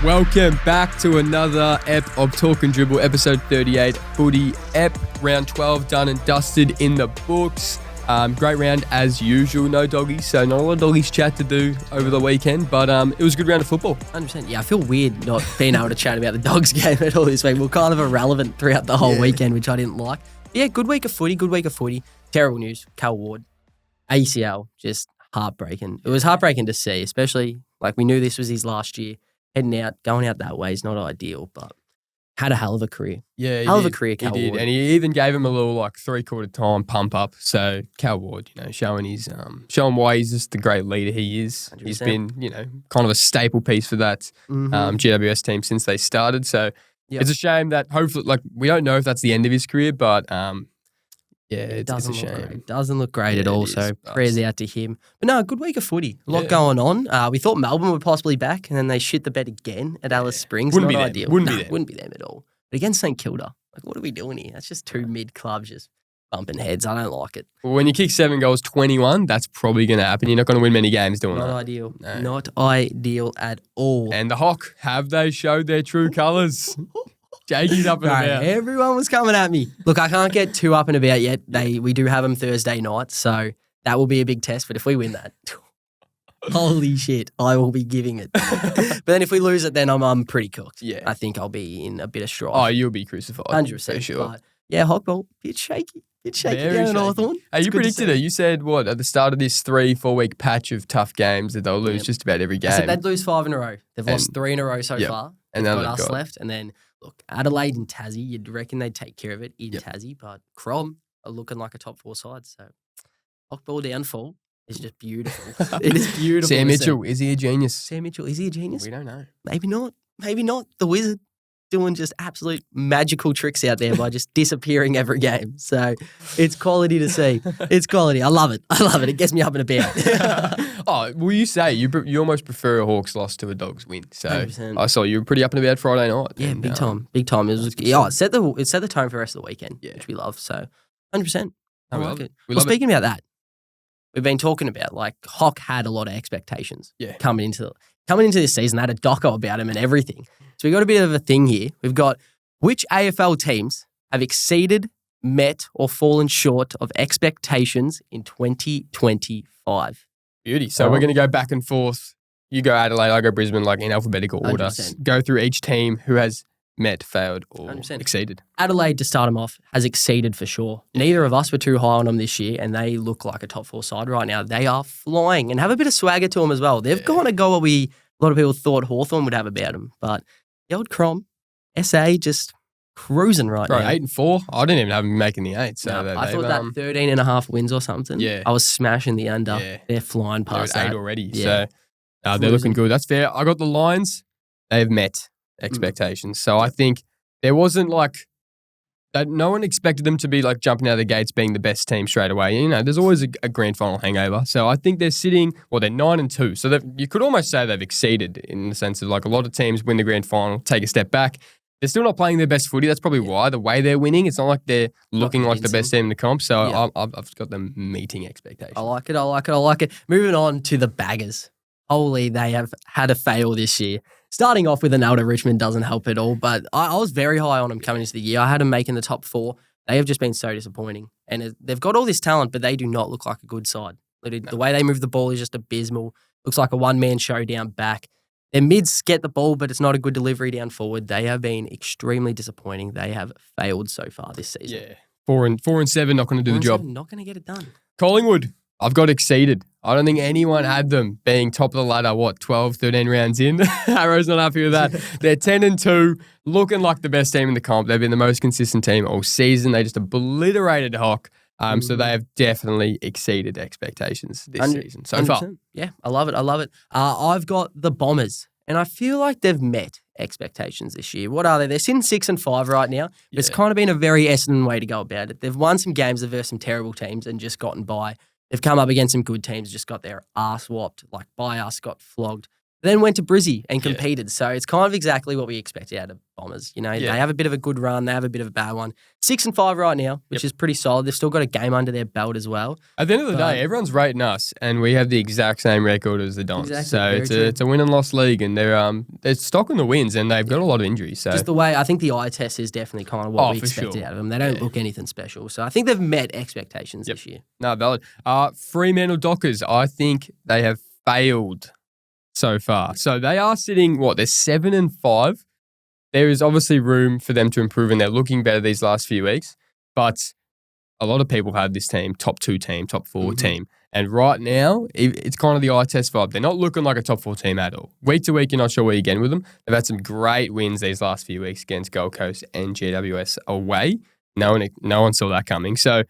Welcome back to another ep of Talk and Dribble, episode 38, footy ep, round 12 done and dusted in the books. Great round as usual, no doggies, so not a lot of doggies chat to do over the weekend, but it was a good round of football. 100%. Yeah, I feel weird not being able to chat about the Dogs game at all this week. We're kind of irrelevant throughout the whole weekend, which I didn't like. Yeah, good week of footy. Terrible news, Cal Ward, ACL, just heartbreaking. It was heartbreaking to see, especially like we knew this was his last year. Heading out, going out that way is not ideal, but had a hell of a career. Yeah, hell of a career, Cal Ward. And he even gave him a little like 3/4 time pump up. So Cal Ward, showing his showing why he's just the great leader he is. 100%. He's been, kind of a staple piece for that GWS team since they started. So it's a shame that hopefully, like, we don't know if that's the end of his career, but it's a shame. Great. Doesn't look great at all, so prayers out to him. But no, good week of footy. A lot going on. We thought Melbourne were possibly back, and then they shit the bed again at Alice Springs. Wouldn't not be ideal. Them. Wouldn't be them at all. But against St Kilda, like, what are we doing here? That's just two mid-clubs just bumping heads. I don't like it. Well, when you kick 7 goals, 21, that's probably going to happen. You're not going to win many games doing that. Not ideal. No. Not ideal at all. And the Hawk, have they showed their true colours? Jakey's up and about. Everyone was coming at me. Look, I can't get too up and about yet. We do have them Thursday night, so that will be a big test. But if we win that, holy shit, I will be giving it. But then if we lose it, then I'm pretty cooked. Yeah. I think I'll be in a bit of strife. Oh, you'll be crucified. 100%. For sure. But yeah, Hawkball, bit shaky down in Hawthorn. Hey, you predicted it. You said, what, at the start of this 3-4 week patch of tough games that they'll lose just about every game. I said they'd lose 5 in a row. They've lost 3 in a row so far. And they've got us left. And then, look, Adelaide and Tassie, you'd reckon they'd take care of it in Tassie, but Crom are looking like a top 4 side. So, Hawkball downfall is just beautiful. It is beautiful. Sam Mitchell, is he a genius? Sam Mitchell, is he a genius? We don't know. Maybe not. Maybe not. The Wizard doing just absolute magical tricks out there by just disappearing every game. So it's quality to see. It's quality. I love it. It gets me up and about. Oh, well, you say you almost prefer a Hawks loss to a Dogs win. So 100%. I saw you were pretty up and about Friday night. Yeah, and, big time. It set the tone for the rest of the weekend, which we love. So 100%. I like it. Speaking about that, we've been talking about, like, Hawk had a lot of expectations coming into this season. They had a doco about him and everything. So we've got a bit of a thing here. We've got which AFL teams have exceeded, met, or fallen short of expectations in 2025. Beauty. So we're going to go back and forth. You go Adelaide, I go Brisbane, like in alphabetical order. 100%. Go through each team who has met, failed, or 100%. exceeded. Adelaide, to start them off, has exceeded for sure. Neither of us were too high on them this year, and they look like a top 4 side right now. They are flying and have a bit of swagger to them as well. They've kind of got what a lot of people thought Hawthorn would have about them. But the old Crom, SA, just cruising right now. 8-4. I didn't even have them making the 8. So no, I thought that 13.5 wins or something. Yeah. I was smashing the under. Yeah. They're flying past They're at 8 that. already. Yeah. So they're looking good. That's fair. I got the Lions. They've met expectations. So I think there wasn't like that. No one expected them to be like jumping out of the gates being the best team straight away. There's always a grand final hangover. So I think they're sitting, they're 9-2. So you could almost say they've exceeded in the sense of, like, a lot of teams win the grand final, take a step back. They're still not playing their best footy. That's probably why, the way they're winning. It's not like they're looking like the best team in the comp. So I've got them meeting expectations. I like it. Moving on to the Baggers. Holy, they have had a fail this year. Starting off with an Elder Richmond doesn't help at all, but I was very high on them coming into the year. I had them making the top 4. They have just been so disappointing. And they've got all this talent, but they do not look like a good side. The way they move the ball is just abysmal. Looks like a one-man show down back. Their mids get the ball, but it's not a good delivery down forward. They have been extremely disappointing. They have failed so far this season. Yeah. 4-7, not going to do the job. Not going to get it done. Collingwood, I've got exceeded. I don't think anyone had them being top of the ladder, 12, 13 rounds in. Arrow's not happy with that. They're 10-2, looking like the best team in the comp. They've been the most consistent team all season. They just obliterated Hawk. So they have definitely exceeded expectations this season so 100%. Far. Yeah, I love it. I've got the Bombers, and I feel like they've met expectations this year. What are they? They're sitting 6-5 right now. Yeah. It's kind of been a very Essendon way to go about it. They've won some games versus some terrible teams and just gotten by. They've come up against some good teams, just got their ass whopped, like by us, got flogged. then went to Brizzy and Yeah. competed. So it's kind of exactly what we expected out of Bombers. You know, Yeah. they have a bit of a good run. They have a bit of a bad one. 6-5 right now, which is pretty solid. They've still got a game under their belt as well. At the end of the But- day, everyone's rating us, and we have the exact same record as the Dons. Exactly, So very true. it's a win and loss league, and they're stocking the wins, and they've got a lot of injuries. So Just the way, I think the eye test is definitely kind of what we for expected sure. out of them. They don't look anything special. So I think they've met expectations this year. no, valid. Fremantle Dockers, I think they have failed so far. So they are sitting, they're 7-5. There is obviously room for them to improve, and they're looking better these last few weeks. But a lot of people have this team, top 2 team, top 4 team. And right now, it's kind of the eye test vibe. They're not looking like a top 4 team at all. Week to week, you're not sure where you're getting with them. They've had some great wins these last few weeks against Gold Coast and GWS away. No one saw that coming. So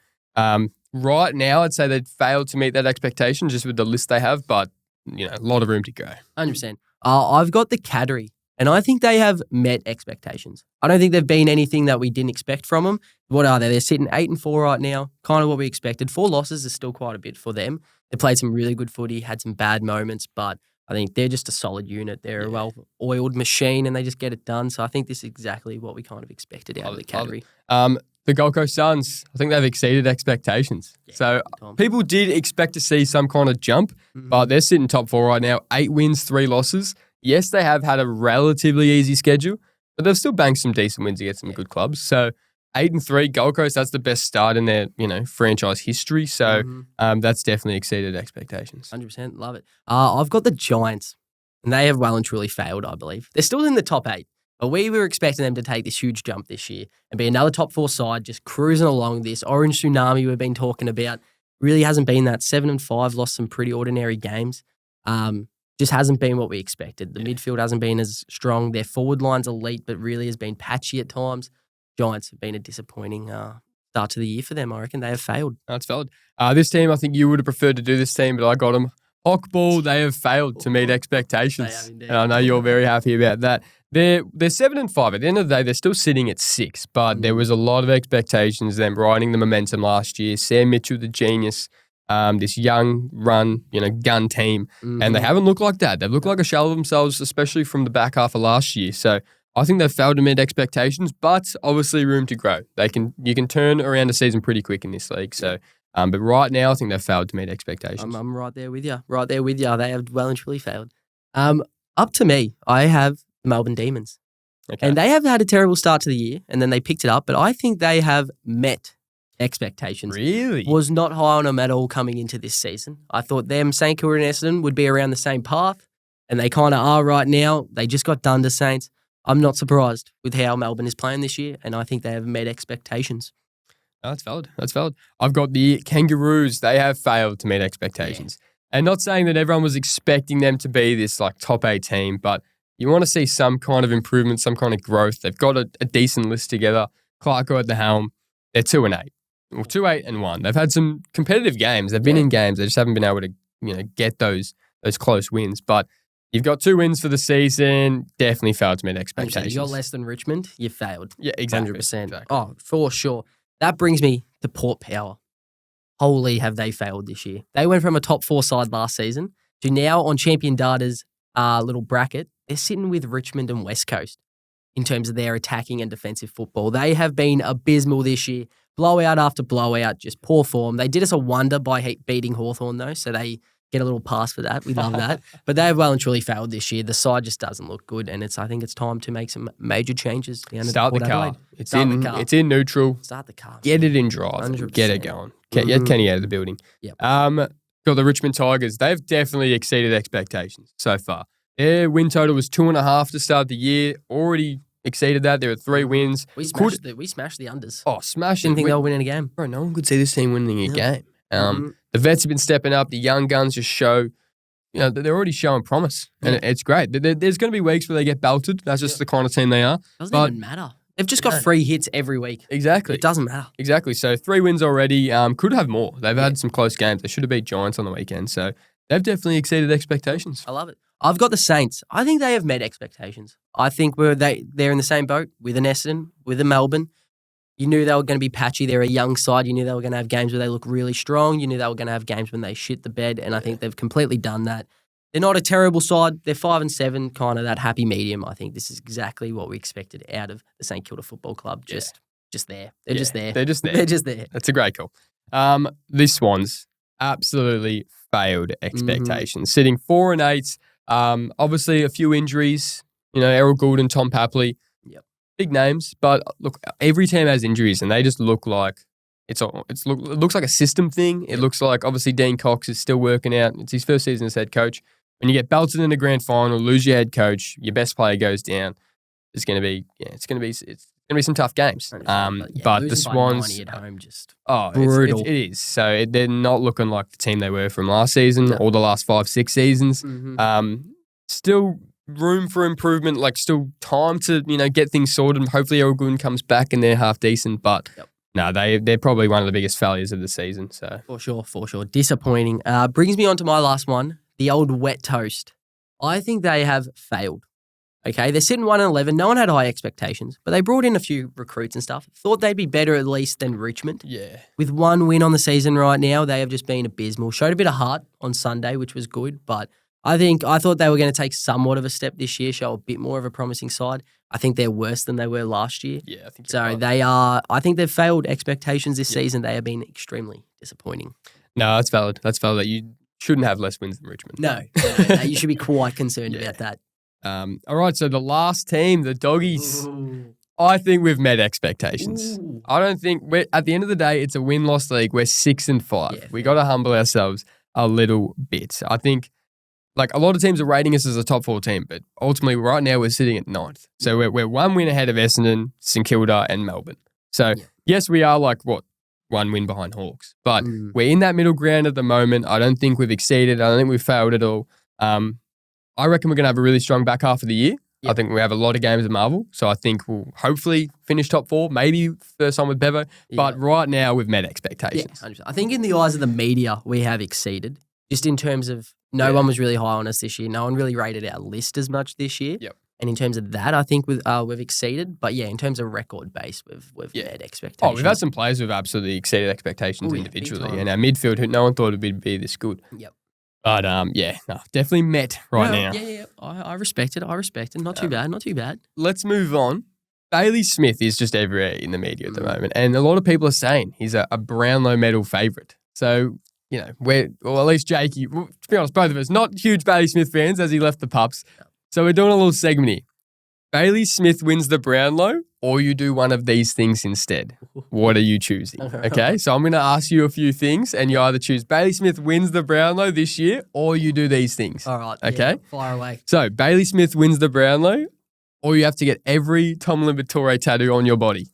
right now, I'd say they've failed to meet that expectation just with the list they have, but a lot of room to go. 100%. I've got the Cadbury, and I think they have met expectations. I don't think they've been anything that we didn't expect from them. What are they? They're sitting 8-4 right now, kind of what we expected. 4 losses is still quite a bit for them. They played some really good footy, had some bad moments, but I think they're just a solid unit. They're a well-oiled machine, and they just get it done. So I think this is exactly what we kind of expected out of the Cadbury. The Gold Coast Suns, I think they've exceeded expectations. So people did expect to see some kind of jump, but they're sitting top 4 right now. 8 wins, 3 losses. Yes, they have had a relatively easy schedule, but they've still banked some decent wins against some good clubs. So 8-3, Gold Coast, that's the best start in their franchise history. So that's definitely exceeded expectations. 100%, love it. I've got the Giants, and they have well and truly failed, I believe. They're still in the top 8. But we were expecting them to take this huge jump this year and be another top 4 side, just cruising along this orange tsunami we've been talking about. Really hasn't been that. 7-5, lost some pretty ordinary games. Just hasn't been what we expected. The midfield hasn't been as strong. Their forward line's elite, but really has been patchy at times. Giants have been a disappointing start to the year for them. I reckon they have failed. That's valid. This team, I think you would have preferred to do this team, but I got them. Hawkball, they have failed to meet expectations. They have indeed. And I know you're very happy about that. They're 7-5. At the end of the day, they're still sitting at 6, but there was a lot of expectations, them riding the momentum last year. Sam Mitchell, the genius, this young run, gun team, and they haven't looked like that. They've looked like a shell of themselves, especially from the back half of last year. So I think they've failed to meet expectations, but obviously room to grow. You can turn around a season pretty quick in this league. So, but right now, I think they've failed to meet expectations. I'm right there with you. Right there with you. They have well and truly failed. Up to me, I have the Melbourne Demons. Okay. And they have had a terrible start to the year, and then they picked it up. But I think they have met expectations. Really? Was not high on them at all coming into this season. I thought them, St Kilda and Essendon would be around the same path, and they kind of are right now. They just got done to Saints. I'm not surprised with how Melbourne is playing this year, and I think they have met expectations. That's valid. That's valid. I've got the Kangaroos. They have failed to meet expectations. And not saying that everyone was expecting them to be this top 8 team, but you want to see some kind of improvement, some kind of growth. They've got a decent list together. Clarko at the helm. They're 2-8. Well, 2-8-1. They've had some competitive games. They've been in games. They just haven't been able to get those close wins. But you've got 2 wins for the season. Definitely failed to meet expectations. You got less than Richmond, you failed. Yeah, exactly. 100%. Exactly. Oh, for sure. That brings me to Port Power. Holy, have they failed this year. They went from a top 4 side last season to now on Champion Data's little bracket. They're sitting with Richmond and West Coast in terms of their attacking and defensive football. They have been abysmal this year. Blowout after blowout, just poor form. They did us a wonder by beating Hawthorn though, so they get a little pass for that. We love that. But they have well and truly failed this year. The side just doesn't look good, and I think it's time to make some major changes. Start the car. It's in neutral. Start the car. Get it in drive. 100%. Get it going. Get Kenny out of the building. Yep. Got the Richmond Tigers. They've definitely exceeded expectations so far. Their win total was 2.5 to start the year. Already exceeded that. There were 3 wins. We smashed the unders. Oh, smash it. Didn't think they were winning a game. Bro, no one could see this team winning a game. The vets have been stepping up. The young guns just show, they're already showing promise. And it's great. There's going to be weeks where they get belted. That's just the kind of team they are. Doesn't even matter. They've just got free hits every week. Exactly. It doesn't matter. Exactly. So 3 wins already. Could have more. They've had some close games. They should have beat Giants on the weekend. So they've definitely exceeded expectations. I love it. I've got the Saints. I think they have met expectations. I think they're in the same boat with an Essendon, with a Melbourne. You knew they were going to be patchy. They're a young side. You knew they were going to have games where they look really strong. You knew they were going to have games when they shit the bed, and I think they've completely done that. They're not a terrible side. They're 5-7, kind of that happy medium. I think this is exactly what we expected out of the St Kilda Football Club. Just there. They're just there. They're just there. They're just there. That's a great call. The Swans absolutely failed expectations, sitting 4 and 8. Obviously, a few injuries. Errol Gould and Tom Papley. Yep. Big names, but look, every team has injuries, and they just look like it looks like a system thing. It looks like obviously Dean Cox is still working out. It's his first season as head coach. When you get belted in the grand final, lose your head coach, your best player goes down. It's going to be some tough games. But the Swans at home just brutal. It is. So they're not looking like the team they were from last season or the last 5-6 seasons. Still room for improvement. Like still time to get things sorted. And hopefully Errol Gould comes back and they're half decent. But no, they're probably one of the biggest failures of the season. So for sure, disappointing. Brings me on to my last one, the old wet toast. I think they have failed. Okay, they're sitting 1-11. No one had high expectations, but they brought in a few recruits and stuff. Thought they'd be better at least than Richmond. Yeah. With 1 win on the season right now, they have just been abysmal. Showed a bit of heart on Sunday, which was good, but I thought they were going to take somewhat of a step this year, show a bit more of a promising side. I think they're worse than they were last year. Yeah, I think so. Right. They are. I think they've failed expectations this season. They have been extremely disappointing. No, that's valid. That's valid. That you shouldn't have less wins than Richmond. No, you should be quite concerned about that. All right, so the last team, the Doggies, I think we've met expectations. Ooh. I don't think at the end of the day, it's a win-loss league. We're 6-5. Yeah, we got to humble ourselves a little bit. I think, like a lot of teams are rating us as a top 4 team, but ultimately right now we're sitting at 9th. So we're 1 win ahead of Essendon, St Kilda, and Melbourne. So yes, we are 1 win behind Hawks, but we're in that middle ground at the moment. I don't think we've exceeded. I don't think we've failed at all. I reckon we're going to have a really strong back half of the year. Yep. I think we have a lot of games at Marvel. So I think we'll hopefully finish top 4, maybe first time with Bevo. Yep. But right now we've met expectations. Yeah, 100%. I think in the eyes of the media, we have exceeded. Just in terms of no one was really high on us this year. No one really rated our list as much this year. Yep. And in terms of that, I think we've exceeded. But yeah, in terms of record base, we've met expectations. Oh, we've had some players who've absolutely exceeded expectations individually. And our midfield, who no one thought it would be this good. Yep. But definitely met now. Yeah. I respect it. Not too bad. Let's move on. Bailey Smith is just everywhere in the media at the moment. And a lot of people are saying he's a Brownlow medal favourite. So, at least Jakey, to be honest, both of us, not huge Bailey Smith fans as he left the Pups. So we're doing a little segment here. Bailey Smith wins the Brownlow, or you do one of these things instead. What are you choosing? Okay, so I'm going to ask you a few things, and you either choose Bailey Smith wins the Brownlow this year, or you do these things. All right. Okay? Yeah, fire away. So Bailey Smith wins the Brownlow, or you have to get every Tom Liberatore tattoo on your body.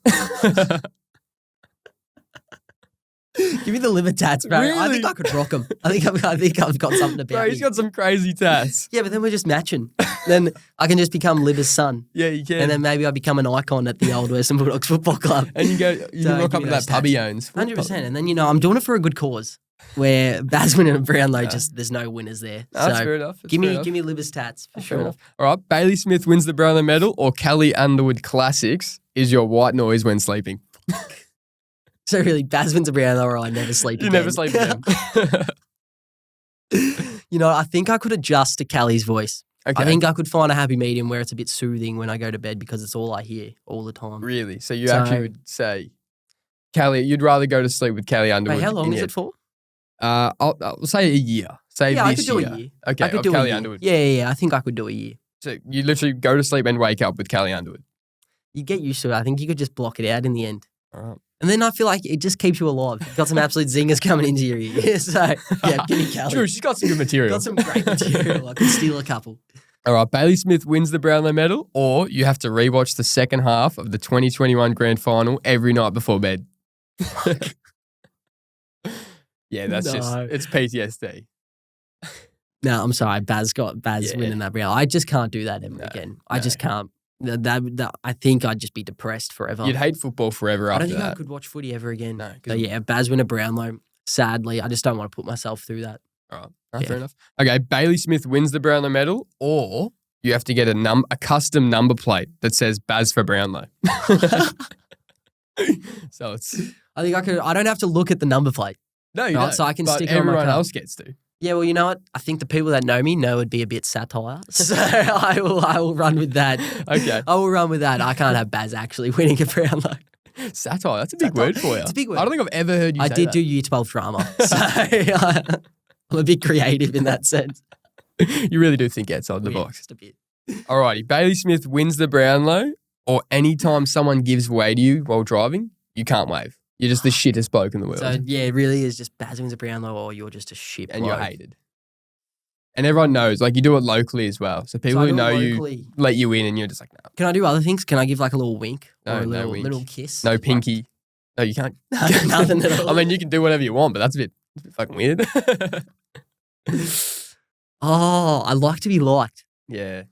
Give me the liver tats, bro. Really? I think I could rock them. I think I've got something about Bro, he's got some crazy tats. Yeah, but then we're just matching. Then I can just become Liver's son. Yeah, you can. And then maybe I become an icon at the old Western Bulldogs Football Club. And you can rock up with that pub he owns. 100%. And then, I'm doing it for a good cause. Where Basman and Brownlow, there's no winners there. That's fair enough. Give me Liver's tats for sure. All right, Bailey Smith wins the Brownlow medal, or Kelly Underwood Classics is your white noise when sleeping. So really, Basman's a Brownlow, or I never sleep again. You never sleep again. I think I could adjust to Callie's voice. Okay. I think I could find a happy medium where it's a bit soothing when I go to bed because it's all I hear all the time. Really? So you actually would say, Callie, you'd rather go to sleep with Kelly Underwood. Wait, how long is it for? I'll say a year. Say I this could do year. a year. Okay, I could do Kelly a year. Underwood. Yeah, I think I could do a year. So you literally go to sleep and wake up with Kelly Underwood. You get used to it. I think you could just block it out in the end. All right. And then I feel like it just keeps you alive. You've got some absolute zingers coming into your ear. So, yeah, give me Kelly. True, she's got some good material. Got some great material. I could steal a couple. All right, Bailey Smith wins the Brownlow medal, or you have to rewatch the second half of the 2021 grand final every night before bed. Yeah, that's it's PTSD. No, I'm sorry. Baz winning that Brownlow. I just can't do that ever again. I just can't. I think I'd just be depressed forever. You'd hate football forever after that. I don't think I could watch footy ever again. No. So yeah, Baz win a Brownlow. Sadly, I just don't want to put myself through that. All right. Fair enough. Okay, Bailey Smith wins the Brownlow medal, or you have to get a custom number plate that says BAZ4BROWNLOW. So it's... I think I could. I don't have to look at the number plate. No, you don't. So I can but stick it on my everyone car. else gets to. Yeah, well, you know what? I think the people that know me know it'd be a bit satire. So I will run with that. Okay. I will run with that. I can't have Baz actually winning a Brownlow. Satire. That's a big word for you. It's a big word. I don't think I've ever heard you I say did that. do year 12 drama. So I'm a bit creative in that sense. You really do think outside the box. Just a bit. Alrighty. Bailey Smith wins the Brownlow, or anytime someone gives way to you while driving, you can't wave. You're just the shittest bloke in the world. So yeah, it really is just Baz wins a Brownlow or you're just a shit and bloke. you're hated. And everyone knows, like you do it locally as well. So people So I who do it know locally. you let you in and you're just like, no. Can I do other things? Can I give like a little wink No, or a no wink. little kiss? No pinky. No, you can't. Nothing at all. I mean, you can do whatever you want, but that's a bit fucking weird. Oh, I like to be liked. Yeah.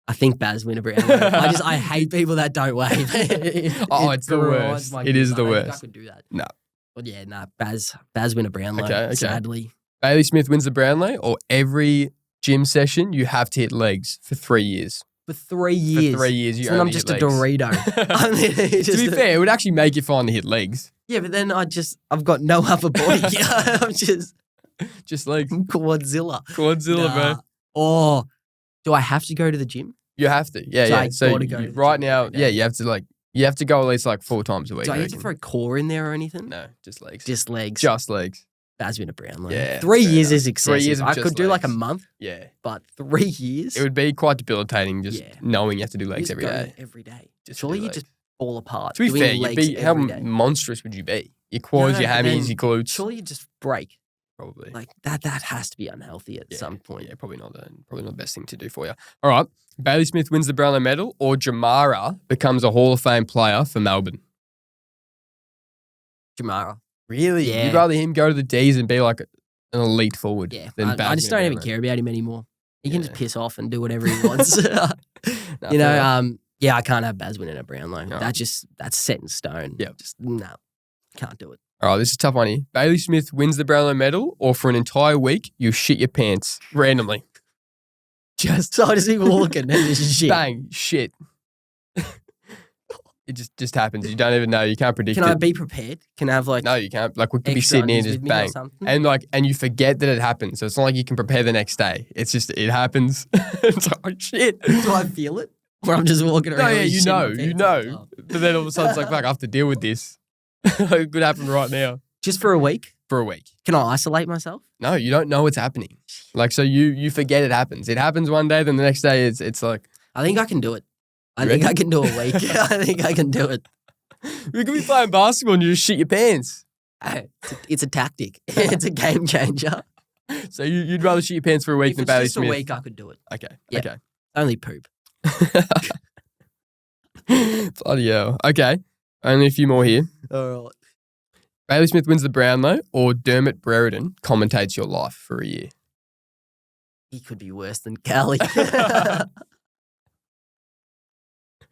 I think Baz win a Brownlow. I hate people that don't wave. It's the grinds worst. my It is gears. the I don't think worst. I could do that. No. But yeah, Baz win a Brownlow. Okay. Sadly. Bailey Smith wins the Brownlow, or every gym session you have to hit legs for 3 years. For 3 years. For 3 years, you So then only I'm just hit a legs. Dorito. I'm literally To be fair, it would actually make you fine to hit legs. Yeah, but then I've got no upper body. I'm just Just legs. Quadzilla. Quadzilla, bro. Oh, do I have to go to the gym? You have to. Yeah, So yeah. I So gotta go to the right gym now, every day. yeah, you have to go at least like 4 times a week. Do I I need to reckon. throw core in there or anything? No, just legs. Just legs. Just legs. Baz win a Brownlow. Yeah, 3 fair years enough. is 3 excessive. years of I just could do like a legs. month, Yeah. but 3 years. It would be quite debilitating just Yeah. knowing you have to do You legs just every go day. Every day. Just to Surely do you legs. just fall apart. To be doing fair, you'd legs be, how every day. monstrous would you be? Your quads, No, your but hammies, then your glutes. Surely you just break. Probably. Like that has to be unhealthy at Yeah, some point. Yeah, probably not the best thing to do for you. All right. Bailey Smith wins the Brownlow medal, or Jamara becomes a Hall of Fame player for Melbourne. Jamara. Really? Yeah. You'd rather him go to the D's and be like an elite forward Yeah. than I Baz just win a don't even Brownlow? care about him anymore. He can just Yeah. piss off and do whatever he wants. Nah, You know, fair enough. yeah, I can't have Baz winning a Brownlow. No. That's set in stone. Yep. Just no, can't do it. All right, this is a tough one here. Bailey Smith wins the Brownlow medal, or for an entire week, you shit your pants randomly. So I just be walking and just shit. Bang, shit. It just happens. You don't even know. You can't predict Can it. I be prepared? Can I have like No, you can't. Like, we could be extra sitting here and undies just with me or bang. something? And you forget that it happened. So it's not like you can prepare the next day. It's just, it happens. It's like, oh, shit. Do I feel it? Or I'm just walking around. No, yeah, with you shit in my know. pants all the time? But then all of a sudden it's like, fuck, I have to deal with this. It could happen right now. Just for a week? For a week. Can I isolate myself? No, you don't know what's happening. Like, so you forget it happens. It happens one day, then the next day it's like, I think I can do it. I You think reckon? I can do a week. I think I can do it. we could be playing basketball and you just shit your pants. It's a tactic. It's a game changer. So you'd rather shit your pants for a week If than it's Bailey just Smith? a week, I could do it. Okay, Yeah. okay. Only poop. Bloody hell. Okay, only a few more here. All right. Bailey Smith wins the Brownlow, or Dermot Brereton commentates your life for a year. He could be worse than Callie.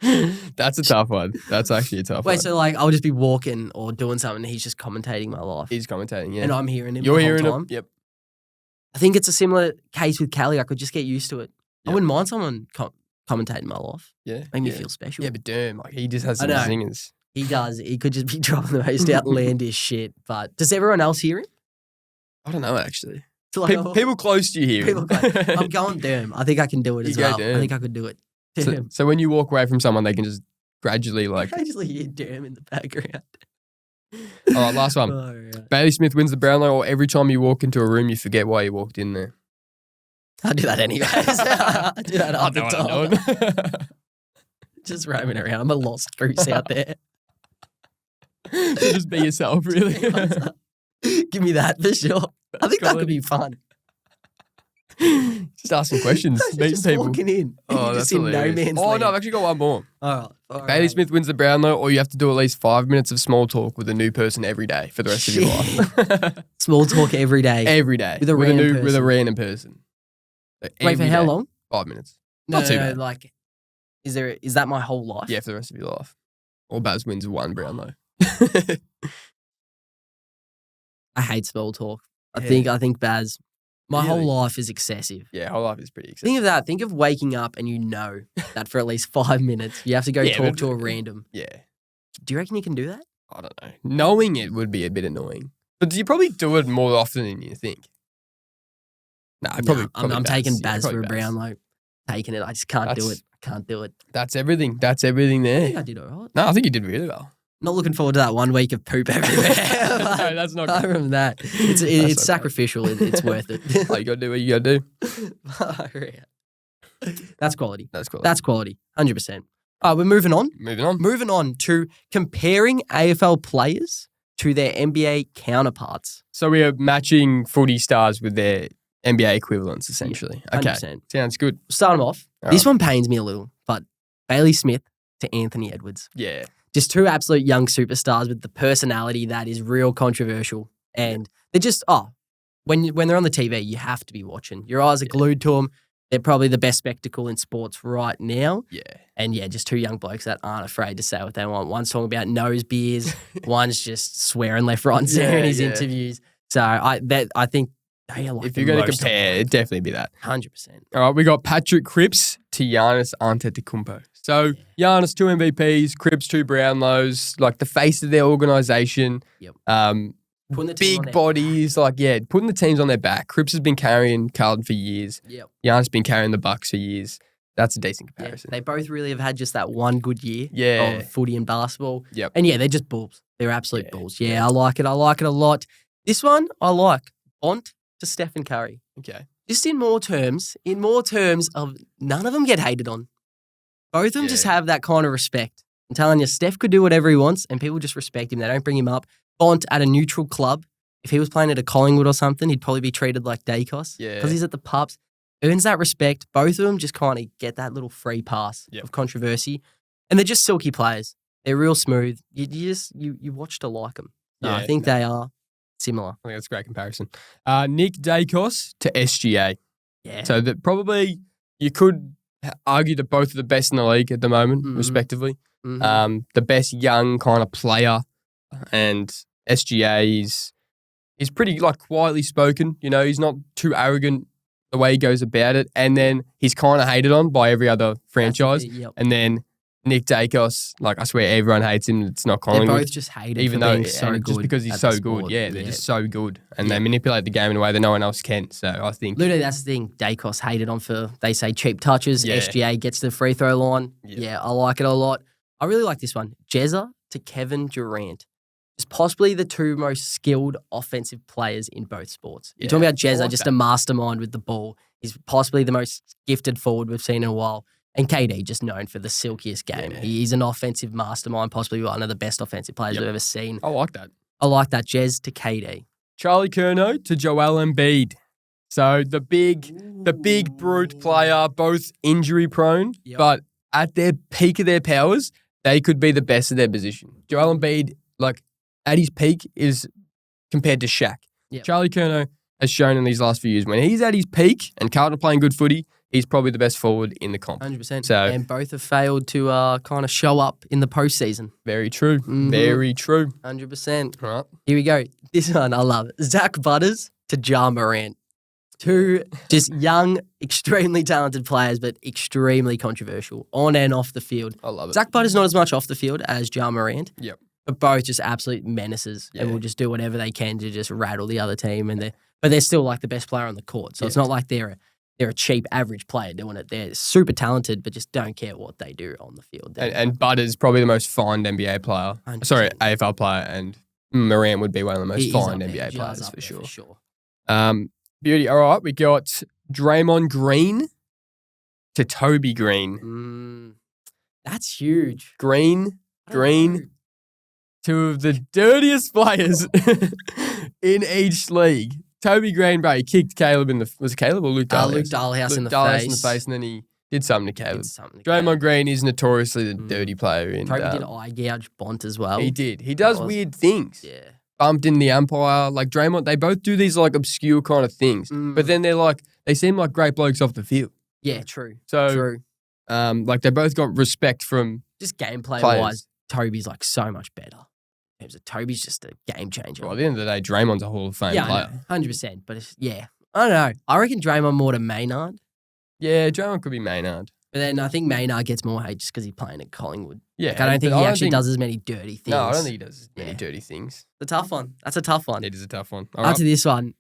That's a tough one. That's actually a tough one. Wait, so like I'll just be walking or doing something and he's just commentating my life. He's commentating, yeah. And I'm hearing him You're the whole hearing time. him? Yep. I think it's a similar case with Callie. I could just get used to it. I Yep. wouldn't mind someone commentating my life. Yeah. Make me yeah. feel special. Yeah, but Derm, like, he just has I some know. zingers. He does. He could just be dropping the most outlandish shit. But does everyone else hear him? I don't know, actually. It's like, People close to you hear people him. go, I'm going Derm. I think I can do it You as go well. Derm. I think I could do it. so, Derm. so when you walk away from someone, they can just gradually, like, I just hear Derm in the background. all right, last one. All right. Bailey Smith wins the Brownlow, or every time you walk into a room, you forget why you walked in there. I do that anyways. I do that all the I know time. it. Just roaming around. I'm a lost goose out there. Just be yourself, really. Give me that for sure. I think that quality. could be fun. Just asking questions, meeting Just people. walking in. Oh, You're that's just in no hilarious. man's Oh, land. no, I've actually got one more. All right. Bailey Smith wins the Brownlow, or you have to do at least 5 minutes of small talk with a new person every day for the rest of your life. Small talk every day. Every day. With a with random with a person. random person. So Wait, for every how day, long? 5 minutes. No, Not too no, bad. like, is that my whole life? Yeah, for the rest of your life. Or Baz wins one Brownlow. I hate small talk. Yeah. I think Baz. My Really? whole life is excessive. Yeah, whole life is pretty exciting. Think of that. Think of waking up and you know that for at least 5 minutes you have to go Yeah, talk but- to a random. Yeah, Do you reckon you can do that? I don't know. Knowing it would be a bit annoying. But you probably do it more often than you think. Nah, I'm probably taking Baz. Yeah, Baz probably for Baz. Brownlow. Taking it. I just can't do That's- it. Can't do it. That's everything. That's everything I there. think I did all right. No, I think you did really well. Not looking forward to that 1 week of poop everywhere. No, that's not Apart good. from that, That's it's not sacrificial. It's worth it. Oh, you got to do what you got to do. That's quality. That's cool. That's quality. 100%. All right, we're moving on. Moving on. Moving on to comparing AFL players to their NBA counterparts. So we are matching footy stars with their NBA equivalents, essentially. Okay. 100%. Sounds good. Start them off. All This right. one pains me a little, but Bailey Smith to Anthony Edwards. Yeah. Just two absolute young superstars with the personality that is real controversial. And they're just, when they're on the TV, you have to be watching. Your eyes are glued to them. They're probably the best spectacle in sports right now. Yeah. And yeah, just two young blokes that aren't afraid to say what they want. One's talking about nose beers. One's just swearing left, right, and center in his interviews. So I think they are like If you're going to compare, it'd definitely be that. 100%. All right, we got Patrick Cripps to Giannis Antetokounmpo. So Giannis, 2 MVPs, Cripps, 2 Brownlows, like the face of their organization. Yep. Big Putting the team on their bodies, putting the teams on their back. Cripps has been carrying Carlton for years. Yep. Giannis has been carrying the Bucks for years. That's a decent Yeah, comparison. they both really have had just that one good year Yeah. of footy and basketball. Yep. And yeah, they're just bulls. They're absolute Yeah. bulls. Yeah, I like it. I like it a lot. This one, I like. Bont to Stephen Curry. Okay. Just in more terms of none of them get hated on. Both of them just Yeah. have that kind of respect. I'm telling you, Steph could do whatever he wants and people just respect him. They don't bring him up. Bont at a neutral club. If he was playing at a Collingwood or something, he'd probably be treated like Dacos. Yeah. Because he's at the pubs. Earns that respect. Both of them just kind of get that little free pass of controversy. And they're just silky players. They're real smooth. You watch to like them. So I think they are similar. I think that's a great comparison. Nick Dacos to SGA. Yeah. So that probably you could argue that both are the best in the league at the moment, respectively. Mhm. The best young kind of player, and SGA is pretty quietly spoken. You know, he's not too arrogant the way he goes about it, and then he's kind of hated on by every other franchise. Yep. And then Nick Dacos, I swear everyone hates him. It's not They're Collingwood. both just hated Even for though being so and good. just because he's at so the good, sport. they're just so good, and they Yeah. manipulate the game in a way that no one else can. So I think Literally, that's the thing. Dacos hated on for, they say, cheap touches. Yeah. SGA gets to the free throw line. Yeah. I like it a lot. I really like this one. Jezza to Kevin Durant. Is possibly the two most skilled offensive players in both sports. You're talking about Jezza, like just that. a mastermind with the ball. He's possibly the most gifted forward we've seen in a while. And KD, just known for the silkiest game. Yeah. He's an offensive mastermind, possibly one of the best offensive players Yep. I've ever seen. I like that. I like that. Jez to KD. Charlie Curnow to Joel Embiid. So the big brute player, both injury prone, Yep. but at their peak of their powers, they could be the best of their position. Joel Embiid, at his peak, is compared to Shaq. Yep. Charlie Curnow has shown in these last few years when he's at his peak and Carlton are playing good footy, he's probably the best forward in the comp. 100%. So- and both have failed to kind of show up in the postseason. Very true. Mhm. Very true. 100%. All right. Here we go. This one, I love it. Zach Butters to Ja Morant. Two just young, extremely talented players, but extremely controversial on and off the field. I love it. Zach Butters not as much off the field as Ja Morant. Yep. But both just absolute menaces and Yeah. will just do whatever they can to just rattle the other team. But they're still the best player on the court. So it's not like they're a cheap average player doing it. They're super talented, but just don't care what they do on the field. And Butters probably the most fined NBA player. 100%. Sorry, AFL player, and Morant would be one of the most He's fined up there. NBA Ja's players up for there sure. Beauty. All right, we got Draymond Green to Toby Green. That's huge. Green, I don't know. two of the dirtiest players in each league. Toby Green, bro, he kicked Caleb in the. Was it Caleb or Luke Dahlhaus? Luke Dahlhaus in the Dahlhaus face. in the face, and then he did something to Caleb. Did something to Caleb. Draymond Green is notoriously the dirty player. In, Toby did eye gouge Bont as well. He did. He does was- weird things. Yeah. Bumped in the umpire. Like Draymond, they both do these obscure kind of things. But then they seem like great blokes off the field. Yeah, true. So, True. they both got respect from Just gameplay players. wise, Toby's so much better. In terms of Toby's just a game changer. Well, at the end of the day, Draymond's a Hall of Fame yeah, player. 100%. But I don't know. I reckon Draymond more to Maynard. Yeah, Draymond could be Maynard. But then I think Maynard gets more hate just because he's playing at Collingwood. Yeah, I don't think but he actually does as many dirty things. No, I don't think he does many Yeah. dirty things. It's a tough one. That's a tough one. It is a tough one. All On right. to this one.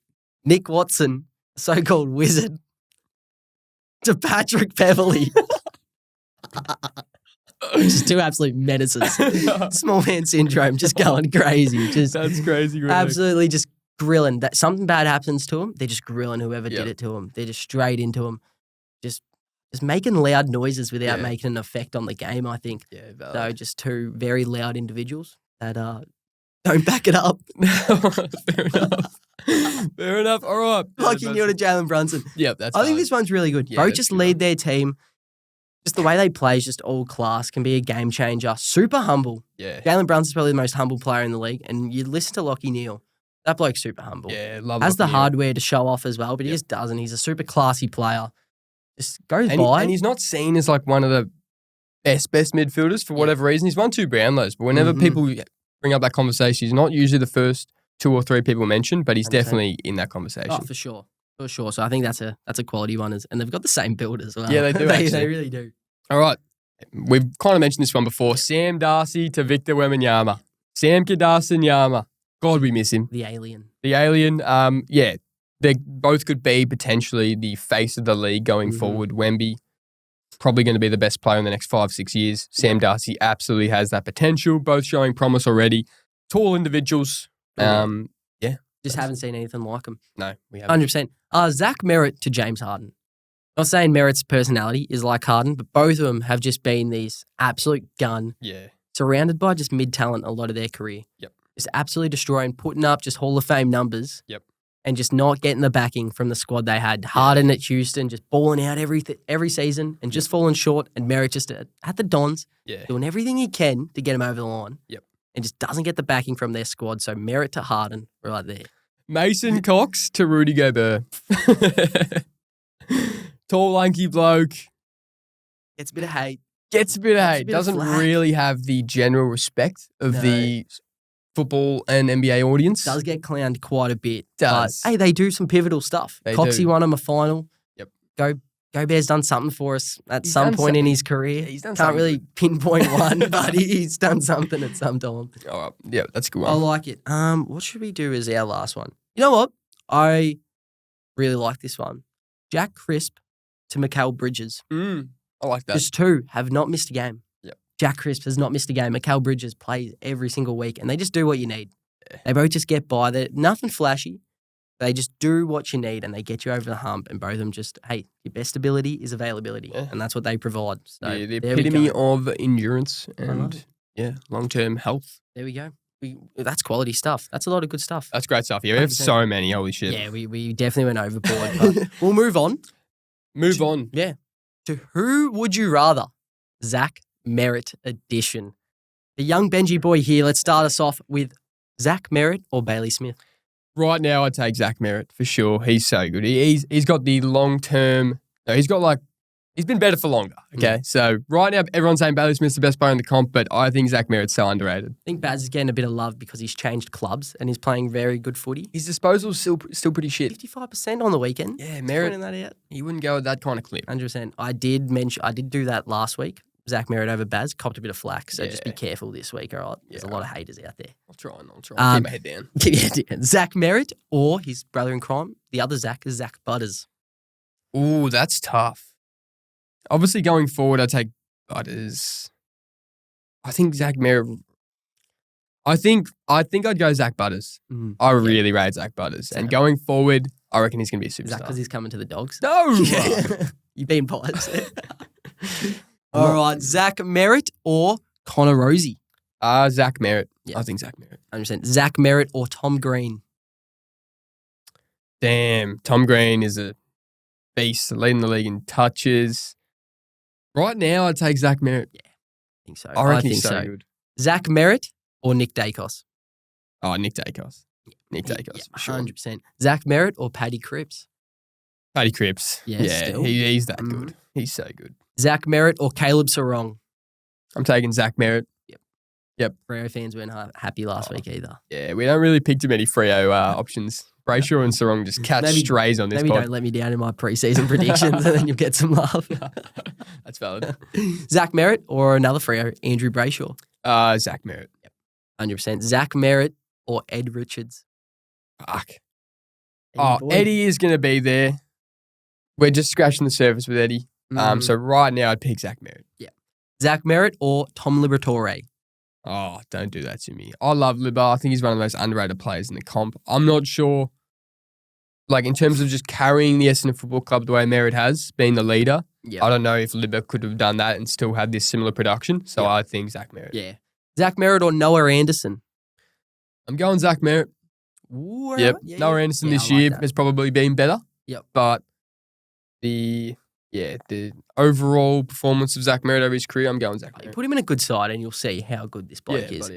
Nick Watson so-called wizard to Patrick Beverley. Just two absolute menaces. Small man syndrome, just going crazy. That's crazy. Greg. Absolutely just grilling. That something bad happens to them, they're just grilling whoever did it to them. They're just straight into them. Just making loud noises without making an effect on the game, I think. Yeah, so just two very loud individuals that don't back it up. Fair enough. Fair enough. All right. Locking you to Jalen Brunson. Yeah, that's I think this one's really good. Yeah, Both just lead their team. Just the way they play is just all class, can be a game changer. Super humble. Yeah. Jalen Brunson's probably the most humble player in the league. And you listen to Lockie Neal. That bloke's super humble. Yeah, love Has the Lockie Neal. hardware to show off as well, but he just doesn't. He's a super classy player. Just goes by. And he's not seen as like one of the best midfielders for whatever reason. He's won 2 Brownlows, but whenever people bring up that conversation, he's not usually the first 2 or 3 people mentioned, but he's 100%. definitely in that conversation. Oh, for sure. For sure. So I think that's a quality one. And they've got the same build as well. Yeah, they do, They really do. All right. We've kind of mentioned this one before. Sam Darcy to Victor Wembanyama. Sam Darcy-Nyama. God, we miss him. The alien. The alien. Yeah, they both could be potentially the face of the league going forward. Wemby, probably going to be the best player in the next 5-6 years. Sam Darcy absolutely has that potential. Both showing promise already. Tall individuals. Just haven't seen anything like him. No, we haven't. 100%. Zach Merrett to James Harden. Not saying Merrett's personality is like Harden, but both of them have just been these absolute gun. Yeah. Surrounded by just mid-talent a lot of their career. Yep. Just absolutely destroying, putting up just Hall of Fame numbers. Yep. And just not getting the backing from the squad they had. Harden at Houston, just balling out every season and just falling short. And Merrett just at the Dons, doing everything he can to get him over the line. Yep. And just doesn't get the backing from their squad. So Merrett to Harden, right there. Mason Cox to Rudy Gobert. Tall, lanky bloke. Gets a bit of hate. Doesn't really have the general respect of the football and NBA audience. Does get clowned quite a bit. Does. But, hey, they do some pivotal stuff. Coxie won him a final. Yep. Gobert's done something for us at some point in his career. Yeah, he's done Can't really pinpoint one, but he's done something at some time. Oh, yeah, that's a good one. I like it. What should we do as our last one? You know what? I really like this one. Jack Crisp to Mikal Bridges. I like that. Just two have not missed a game. Yep. Jack Crisp has not missed a game. Mikal Bridges plays every single week, and they just do what you need. Yeah. They both just get by. They're nothing flashy. They just do what you need, and they get you over the hump. And both of them just, hey, your best ability is availability, and that's what they provide. So the epitome of endurance and long-term health. There we go. That's quality stuff. That's a lot of good stuff. That's great stuff. Yeah, we have so many. Holy shit. Yeah, we definitely went overboard. But we'll move on. Yeah. To who would you rather? Zach Merrett edition. The young Benji boy here. Let's start us off with Zach Merrett or Bailey Smith. Right now, I'd take Zach Merrett for sure. He's so good. He's got the long-term. No, he's been better for longer. Okay, so right now everyone's saying Bailey Smith's the best player in the comp, but I think Zach Merrett's so underrated. I think Baz is getting a bit of love because he's changed clubs and he's playing very good footy. His disposal's still pretty shit. 55% on the weekend. Yeah, Merrett. That out. He wouldn't go at that kind of clip. 100%. I did do that last week. Zach Merrett over Baz, copped a bit of flack, so just be careful this week, all right? There's a lot of haters out there. I'll try. Keep my head down. Keep your head down. Zach Merrett or his brother in crime, the other Zach is Zach Butters. Ooh, that's tough. Obviously, going forward, I'd take Butters. I think Zach Merrett. I think I'd go Zach Butters. I really rate Zach Butters. And going forward, I reckon he's going to be a superstar. Is that because he's coming to the Dogs? No! You've been biased. All right, Zach Merrett or Connor Rosie? Zach Merrett. Yeah. I think Zach Merrett. 100%. Zach Merrett or Tom Green? Damn, Tom Green is a beast, leading the league in touches. Right now, I'd take Zach Merrett. Yeah, I think so. I reckon he's so good. Zach Merrett or Nick Dacos? Oh, Nick Dacos. Nick Dacos, for sure. 100%. Zach Merrett or Paddy Cripps? Paddy Cripps. Yeah, he's that good. He's so good. Zach Merrett or Caleb Sarong? I'm taking Zach Merrett. Yep. Freo fans weren't happy last week either. Yeah, we don't really pick too many Freo options. Brayshaw and Sarong just catch strays on this Maybe pod. Don't let me down in my preseason predictions and then you'll get some love. That's valid. Zach Merrett or another Freo, Andrew Brayshaw? Zach Merrett. Yep. 100%. Zach Merrett or Ed Richards? Fuck. Oh, Eddie is going to be there. We're just scratching the surface with Eddie. So right now I'd pick Zach Merrett. Yeah. Zach Merrett or Tom Liberatore? Oh, don't do that to me. I love Libba. I think he's one of the most underrated players in the comp. I'm not sure, like in terms of just carrying the Essendon Football Club the way Merrett has, being the leader. Yeah. I don't know if Libba could have done that and still had this similar production. So I think Zach Merrett. Yeah. Zach Merrett or Noah Anderson? I'm going Zach Merrett. Ooh, Yep. yeah, Noah Anderson this year has probably been better. Yep. But the overall performance of Zach Merrett over his career, I'm going Zach Merrett. Put him in a good side and you'll see how good this bloke is.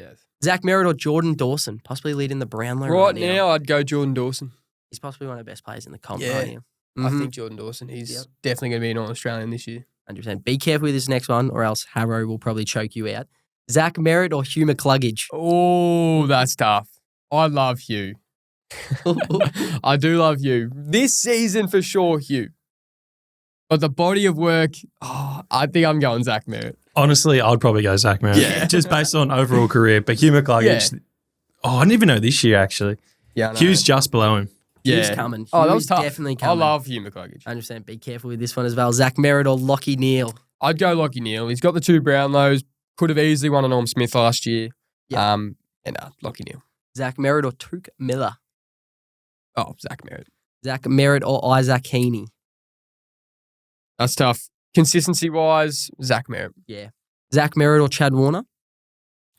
Zach Merrett or Jordan Dawson, possibly leading the Brownlow right now. I'd go Jordan Dawson. He's possibly one of the best players in the comp right now. I think Jordan Dawson. He's definitely going to be an All-Australian this year. 100%. Be careful with this next one or else Harrow will probably choke you out. Zach Merrett or Hugh McCluggage? Oh, that's tough. I love Hugh. I do love Hugh. This season for sure, Hugh. But the body of work, I think I'm going Zach Merrett. Honestly, I'd probably go Zach Merrett, just based on overall career. But Hugh McCluggage, I didn't even know this year, actually. Yeah, Hugh's just below him. Hugh's coming. That was tough. Definitely coming. I love Hugh McCluggage. 100%. Be careful with this one as well. Zach Merrett or Lachie Neale? I'd go Lachie Neale. He's got the 2 Brownlows. Could have easily won a Norm Smith last year. Lachie Neale. Zach Merrett or Touk Miller? Oh, Zach Merrett. Zach Merrett or Isaac Heaney? That's tough. Consistency-wise, Zach Merrett. Yeah. Zach Merrett or Chad Warner?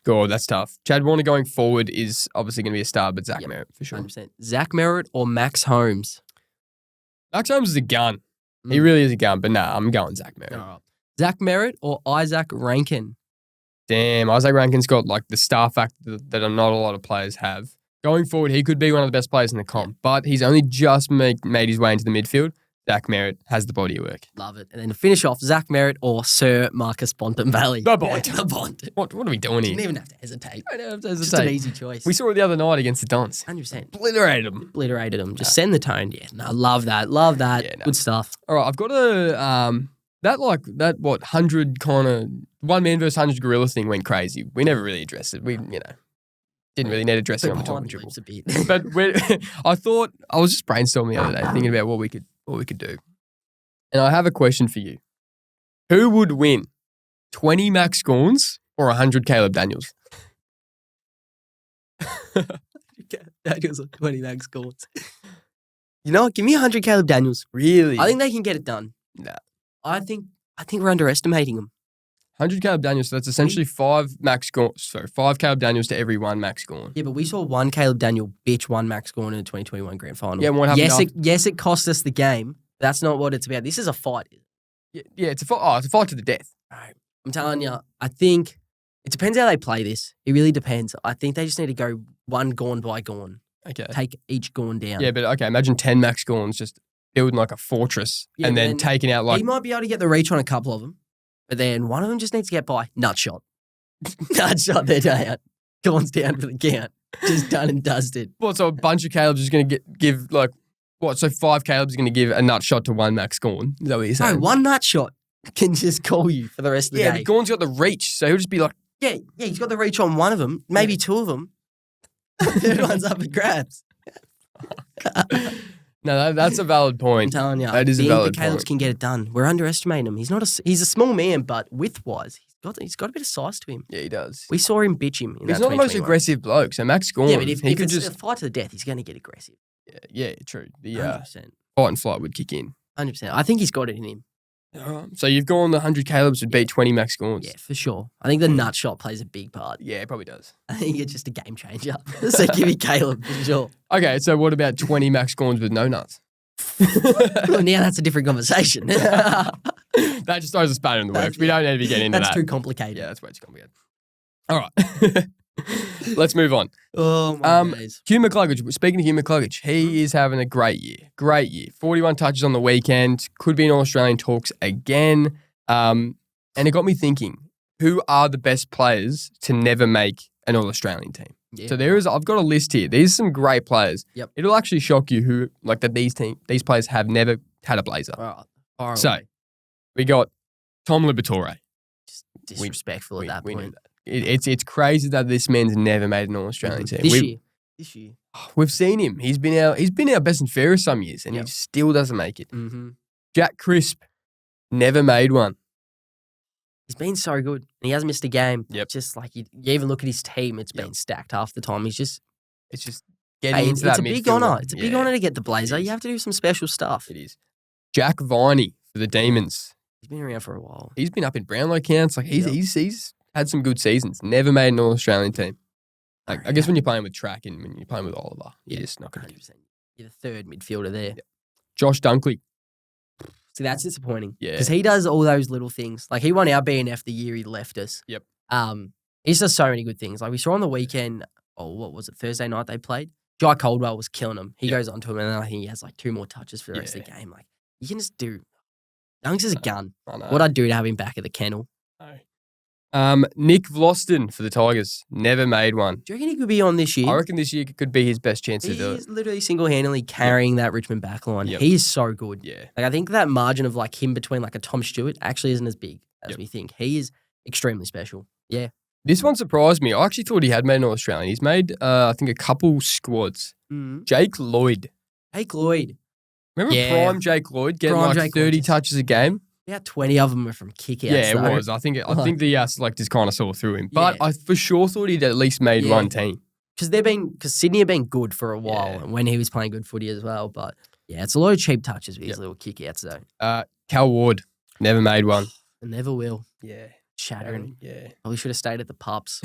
God, that's tough. Chad Warner going forward is obviously going to be a star, but Zach Merrett for sure. 100%. Zach Merrett or Max Holmes? Max Holmes is a gun. He really is a gun, but I'm going Zach Merrett. All right. Zach Merrett or Isaac Rankin? Damn, Isaac Rankin's got like the star factor that not a lot of players have. Going forward, he could be one of the best players in the comp, but he's only just made his way into the midfield. Zach Merrett has the body of work. Love it. And then to finish off, Zach Merrett or Sir Marcus Bontempelli? The Bont. The Bont. What are we doing here? Didn't even have to hesitate. I don't have to hesitate. Just an easy choice. We saw it the other night against the Dons. 100%. Obliterated them. Just send the tone. Yeah, no, love that. Love that. Yeah, no. Good stuff. All right, I've got a that 100 kind of 1 man versus 100 gorilla thing went crazy. We never really addressed it. We didn't really need to address it on the talking dribble. A bit. But I thought I was just brainstorming the other day, thinking about what we could do. And I have a question for you. Who would win, 20 Max Gaunts or 100 Caleb Daniels? Daniels or 20 Max Gaunts. You know what? Give me 100 Caleb Daniels. Really? I think they can get it done. Nah. I think we're underestimating them. 100 Caleb Daniels, so that's essentially 5 Max Gaunts. So 5 Caleb Daniels to every 1 Max Gaunt. Yeah, but we saw 1 Caleb Daniel bitch 1 Max Gaunt in the 2021 grand final. Yeah, what happened? Yes, it cost us the game. That's not what it's about. This is a fight. Yeah, it's a fight. Oh, it's a fight to the death. I'm telling you, I think it depends how they play this. It really depends. I think they just need to go 1 Gaunt by Gaunt. Okay. Take each Gaunt down. Yeah, but okay, imagine 10 Max Gaunts just building like a fortress and then taking out like... He might be able to get the reach on a couple of them, but then one of them just needs to get by. Nutshot. Nutshot, they're down. Gaunts down for the count. Just done and dusted. What, so a bunch of Caleb's is going to give like... What, so 5 Caleb's going to give a nut shot to 1 Max Gaunt? Is that what you're saying? No, 1 nut shot can just call you for the rest of the day. Yeah, but Gaunt's got the reach, so he'll just be like... Yeah, he's got the reach on one of them, maybe 2 of them. The third one's up for grabs. No, that's a valid point. I'm telling you, that is a valid the Caleb's point. can get it done. We're underestimating him. He's a small man, but width-wise, he's got a bit of size to him. Yeah, he does. We saw him bitch him. He's not the most aggressive bloke, so Max Gaunt... Yeah, but if he could it's just a fight to the death, he's going to get aggressive. Yeah, true. The 100%. fight and flight would kick in. 100%. I think he's got it in him. So you've gone the 100 Caleb's would beat 20 Max Gaunts. Yeah, for sure. I think the nut shot plays a big part. Yeah, it probably does. I think it's just a game changer. So give me Caleb, for sure. Okay, so what about 20 Max Gaunts with no nuts? Well, now that's a different conversation. That just throws a spanner in the works. We don't need to be getting into that. That's too complicated. Yeah, that's way too complicated. All right. Let's move on. Oh, my days. Hugh McCluggage. Speaking of Hugh McCluggage, he is having a great year. Great year. 41 touches on the weekend. Could be in All-Australian talks again. And it got me thinking, who are the best players to never make an All-Australian team? Yeah. So I've got a list here. These are some great players. Yep. It'll actually shock you who, like, that these players have never had a blazer. All right. So, we got Tom Liberatore. Just disrespectful at that point. It's crazy that this man's never made an All-Australian team. This year. this year. We've seen him. He's been our best and fairest some years, and he still doesn't make it. Mm-hmm. Jack Crisp never made one. He's been so good. And he hasn't missed a game. Yep. Just like you even look at his team, it's been stacked half the time. It's just getting into that midfield. It's a big honour. It's a big honour to get the Blazer. You have to do some special stuff. It is. Jack Viney for the Demons. He's been around for a while. He's been up in Brownlow counts. Like he's had some good seasons. Never made an All-Australian team. Like, I guess when you're playing with Track and when you're playing with Oliver, you're just not going to. You're the third midfielder there. Yep. Josh Dunkley. See, that's disappointing. Yeah. Because he does all those little things. Like, he won our BNF the year he left us. Yep. He just does so many good things. Like, we saw on the weekend, what was it, Thursday night they played? Jai Caldwell was killing him. He goes on to him, and then I think he has, like, 2 more touches for the rest of the game. Like, you can just do... Dunks is a gun. I know. What I'd do to have him back at the kennel. Nick Vlosten for the Tigers. Never made one. Do you reckon he could be on this year? I reckon this year could be his best chance to do it. He's literally single-handedly carrying that Richmond backline. Yep. He is so good. Yeah. Like, I think that margin of like him between like a Tom Stewart actually isn't as big as we think. He is extremely special. Yeah. This one surprised me. I actually thought he had made an All-Australian. He's made, I think, a couple squads. Mm-hmm. Jake Lloyd. Remember prime Jake Lloyd getting Prime like Jake 30 Lloyd. touches a game? About 20 of them were from kick-outs. Yeah, it though. was. I think the selectors kind of saw through him. But Yeah. I for sure thought he'd at least made one team. Because Sydney have been good for a while Yeah. and when he was playing good footy as well. But yeah, it's a lot of cheap touches with these little kick-outs though. Cal Ward. Never made one. And never will. Yeah. Shattering. Yeah. Probably should have stayed at the pups.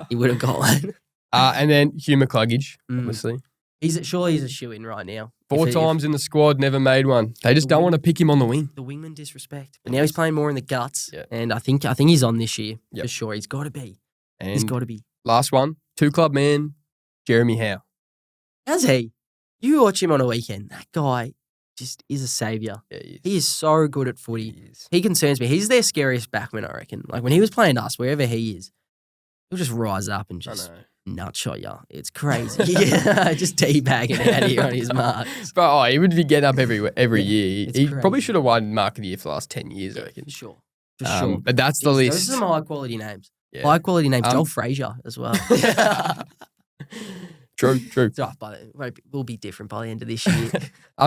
He would have got one. And then Hugh McCluggage, Mm. obviously. Surely he's a shoe-in right now. 4 times in the squad, never made one. They just don't want to pick him on the wing. The wingman disrespect. But now he's playing more in the guts. Yeah. And I think he's on this year Yep. for sure. He's got to be. And He's got to be. last one, 2-club man, Jeremy Howe. How's he? You watch him on a weekend. That guy just is a saviour. Yeah, he is. He is so good at footy. He is. He concerns me. He's their scariest backman, I reckon. Like when he was playing us, wherever he is, he'll just rise up and just nut shot ya. It's crazy. Yeah, just teabagging out here on his marks. But he would be getting up every year. It's He crazy. probably should have won Mark of the Year for the last 10 years, I reckon. For sure. For sure. But that's the Those list. are some high quality names. Yeah. High quality names. Joel Frazier as well. True. We'll be different by the end of this year.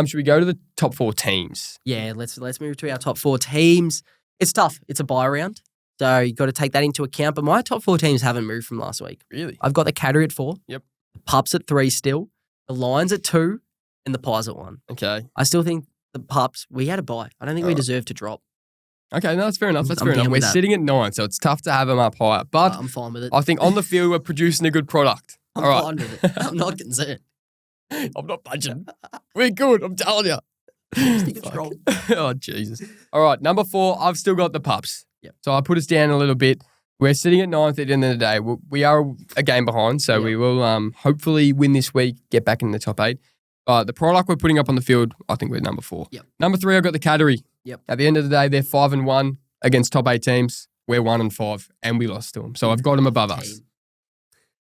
Should we go to the top 4 teams? Yeah, let's move to our top 4 teams. It's tough. It's a bye round. So you've got to take that into account. But my top 4 teams haven't moved from last week. Really? I've got the Cattery at 4. Yep. The Pups at 3 still. The Lions at 2. And the Pies at 1. Okay. I still think the Pups, we had a bye. I don't think we deserve to drop. Okay, no, that's fair enough. That's I'm fair enough. down We're with that. sitting at 9, so it's tough to have them up higher. But I'm fine with it. I think on the field, we're producing a good product. I'm All right. fine with it. I'm not concerned. I'm not budging. We're good, I'm telling you. Think it's wrong. Oh, Jesus. All right, number 4, I've still got the Pups. Yep. So I put us down a little bit. We're sitting at 9th at the end of the day. We are a game behind, so we will hopefully win this week, get back in the top 8. But the product we're putting up on the field, I think we're number 4. Yep. Number 3, I've got the Cattery. Yep. At the end of the day, they're 5-1 against top 8 teams. We're 1-5, and we lost to them. So I've got them above us.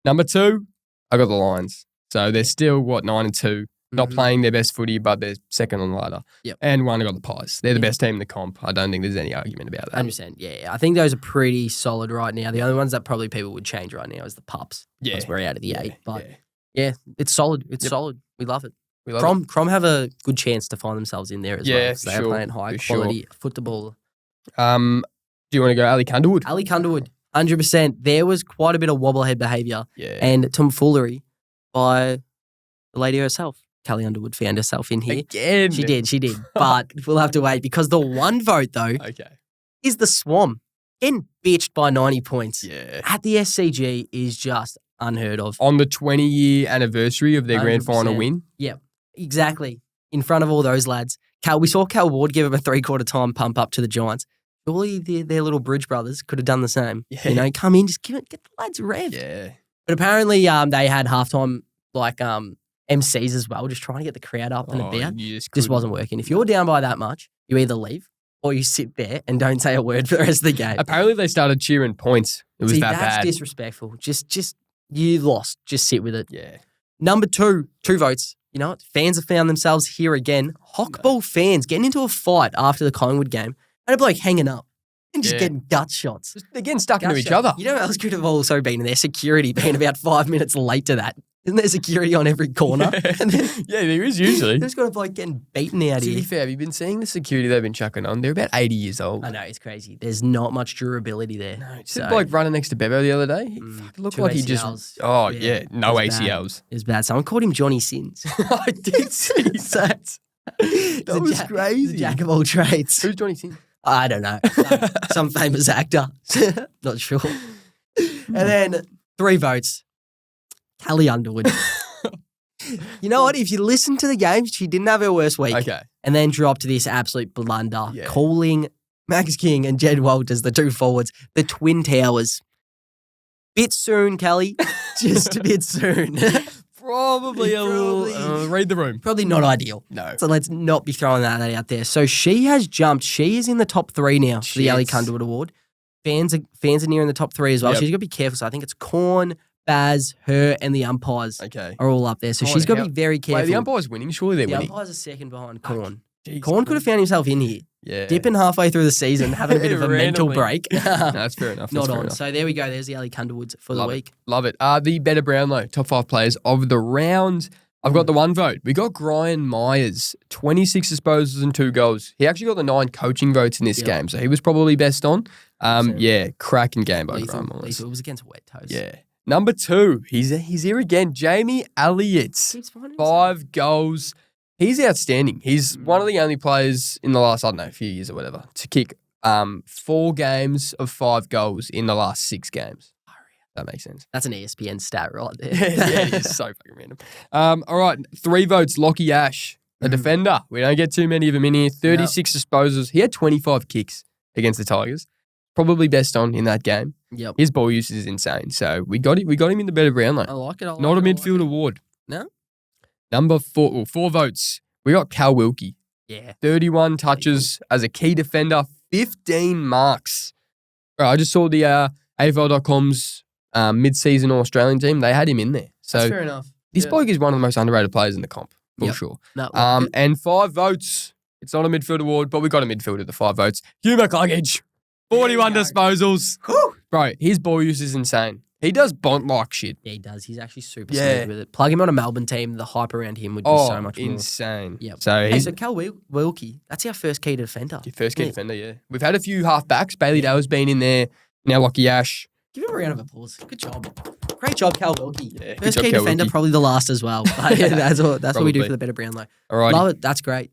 Number 2, I got the Lions. So they're still, 9-2. Not playing their best footy, but they're second on the ladder. Yep. And 1, I got the Pies. They're the best team in the comp. I don't think there's any argument about that. 100%. Yeah, I think those are pretty solid right now. The only ones that probably people would change right now is the Pups. Yeah. Once we're out of the 8. But yeah, it's solid. It's solid. We love it. We love Crom have a good chance to find themselves in there as well. Because they're playing high quality football. Do you want to go Ali Underwood? Ali Underwood, 100%. There was quite a bit of wobblehead behaviour and tomfoolery by the lady herself. Callie Underwood found herself in here. Again. She did. But we'll have to wait because the one vote, though, is the Swam. Getting bitched by 90 points at the SCG is just unheard of. On the 20-year anniversary of their grand 100%. final win? Yep, exactly. In front of all those lads. We saw Cal Ward give him a 3/4 time pump up to the Giants. Surely their little Bridge brothers could have done the same. Yeah. You know, come in, just get the lads revved. Yeah. But apparently they had halftime MCs as well, just trying to get the crowd up and about. Just wasn't working. If you're down by that much, you either leave or you sit there and don't say a word for the rest of the game. Apparently they started cheering points. It was that that's bad. disrespectful. Just you lost. Just sit with it. Yeah. Number 2 votes. You know what? Fans have found themselves here again. Hockball fans getting into a fight after the Collingwood game and a bloke hanging up and just getting gut shots. They're getting stuck into each other. You know what else could have also been in there? Security being about 5 minutes late to that. Isn't there security on every corner? And then Yeah, there is usually. there's got a bloke getting beaten out To be here. fair, have you been seeing the security they've been chucking on? They're about 80 years old. I know, it's crazy. There's not much durability there. No, just a bloke running next to Bebo the other day. He fucking looked 2 like he ACLs. just. Oh, yeah. No it was bad. ACLs. It was bad. Someone called him Johnny Sins. I did see that. That was crazy. The jack of all trades. Who's Johnny Sins? I don't know. Some famous actor. Not sure. And then 3 votes. Callie Underwood. You know what? If you listen to the game, she didn't have her worst week. Okay. And then dropped this absolute blunder, Yeah. calling Max King and Jed Walters, the 2 forwards, the Twin Towers. Bit soon, Kelly. Just a bit soon. Probably a little. Read the room. Probably not ideal. No. So let's not be throwing that out there. So she has jumped. She is in the top 3 now for the Ali Shit. Underwood Award. Fans are near in the top 3 as well. Yep. She's got to be careful. So I think it's Corn, Baz, her, and the umpires Okay. are all up there. So Oh, she's got to how- be very careful. Wait, the umpire's winning? Surely they're The winning. umpires are second behind Corn. Jeez, Corn could have found himself in here, Yeah. dipping halfway through the season, having a bit of a mental Randomly. break. No, that's fair enough. That's Not fair on. enough. So there we go. There's the Ali Underwoods for the Love week. Love it. The Better Brownlow, top 5 players of the round. I've got the 1 vote. We got Brian Myers, 26 disposals and 2 goals. He actually got the 9 coaching votes in this game, so he was probably best on. Yeah, cracking game by Brian Myers. Lethal. It was against Wet Toast. Yeah. Number 2, he's here again. Jamie Elliott, Keeps finding himself. 5 goals. He's outstanding. He's one of the only players in the last, I don't know, few years or whatever, to kick 4 games of 5 goals in the last 6 games. That makes sense. That's an ESPN stat right there. Yeah, it is so fucking random. All right, 3 votes. Lockie Ash, a defender. We don't get too many of them in here. 36 disposals. He had 25 kicks against the Tigers. Probably best on in that game. Yep. His ball usage is insane. So we got him in the Better Brownlow. I like it. I like Not a it, I like midfield it. award. No? Number 4, 4 votes. We got Cal Wilkie. Yeah. 31 touches as a key defender, 15 marks. All right, I just saw the AFL.com's mid-season Australian team. They had him in there. So That's fair enough. this bloke is one of the most underrated players in the comp, for Yep. sure. No, like it. And 5 votes. It's not a midfield award, but we got a midfielder, the 5 votes. Hugh McCluggage, 41 disposals. Bro, his ball use is insane. He does bont like shit. Yeah, he does. He's actually super Yeah. smooth with it. Plug him on a Melbourne team. The hype around him would be so much more. insane. Yep. So Hey, he's so Cal Wilkie, that's our first key defender. your first key Yeah. defender, yeah. We've had a few halfbacks. Bailey Dale's been in there. Now Lockie Ash. Give him a round of applause. Good job. Great job, Cal Wilkie. Yeah, good First job, key Cal defender, Wilkie. probably the last as well. But yeah, that's what we do Probably. for the Better Brownlow. All right. Love it. That's great.